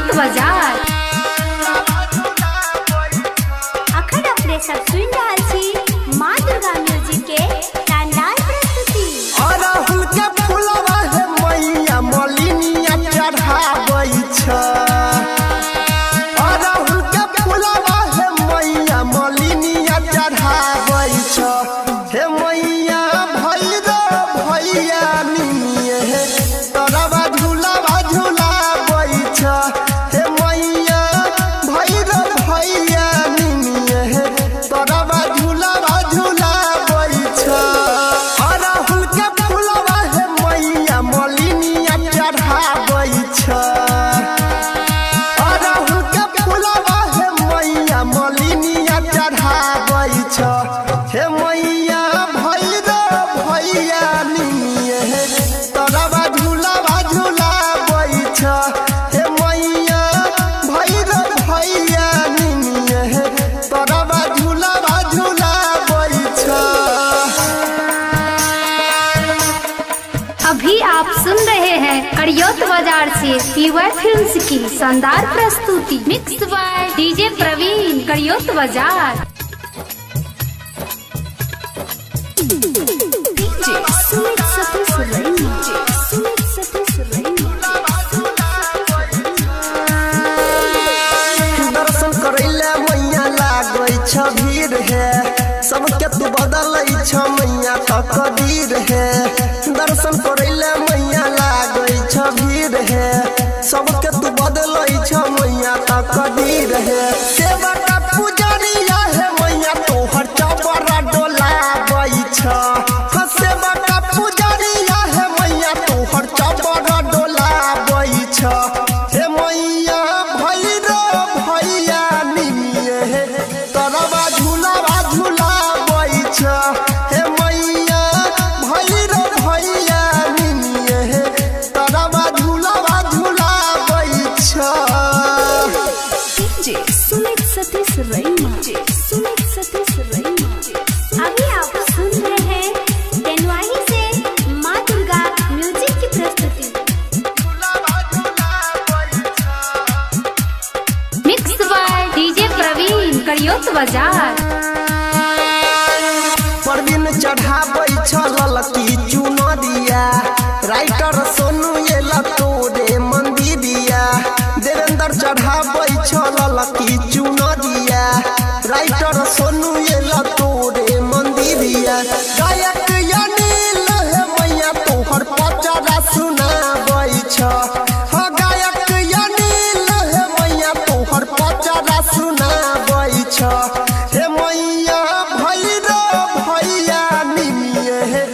करियोत बाजार। अखन अपने सब सुन रहा छी माँ दुर्गा म्यूजिक के शानदार प्रस्तुति। अरहुल के फूलवा है मैया मलिनिया चढ़ाबै छ। अरहुल के फूलवा है मैया मलिनिया चढ़ाबै छ। हे मैया भैरव भैया निमिये हे तोरवा झूलावा झूलाबै छ। हे मैया भैरव भैया निमिये हे तोरवा झूलावा झूलाबै छ। अरहुल के फूलवा है मैया मलिनिया चढ़ाबै छ। अरहुल के फूलवा है मैया मलिनिया चढ़ाबै छ। हे मैया भैरव भैया निमिये हे तोरवा झूलावा झूलाबै छ। हे मैया भैरव भैया निमिये हे तोरवा झूलावा झूलाबै छ। अभी आप सुन रहे हैं करियोत बाजार से पीवाई फिल्म्स की शानदार प्रस्तुति मिक्स बाय डीजे प्रवीण करियोत बाजार। दर्शन करैले मैया लागै छ भीड़ है सबके तू बदलै छ मैया तकदीर है। दर्शन करैले मैया लागै छ भीड़ है सबके तू बदलै छ मैया तकदीर है। सेवा का पुजरिया है मैया तोहर चबरा डोलाबै छ। सेवा का पुजरिया है मैया तोहर चबरा डोलाबै छ। हे मैया भैरव भैया निमिये हे तोरवा झूलावा झूलाबै छ। हे मैया भैरव भैया निमिये हे तोरवा झूलावा झूलाबै छ। अभी आप सुन रहे हैं देनवाही से माँ दुर्गा म्यूजिक की प्रस्तुति मिक्स बाय डीजे प्रवीण करियोत बाजार। परवीन चढ़ाबै छ ललकी चुनरिया राइटर सोनू एला तोरे मंदिरिया। देवेंद्र चढ़ाबै छ ललकी चुनरिया राइटर सोनू एला तोरे मंदिरिया। गायक अनिल है मैया तोहर पचरा सुनाबै छ। हाँ गायक अनिल है मैया तोहर पचरा सुनाबै छ। हे मैया भैरव भैया निमिये हे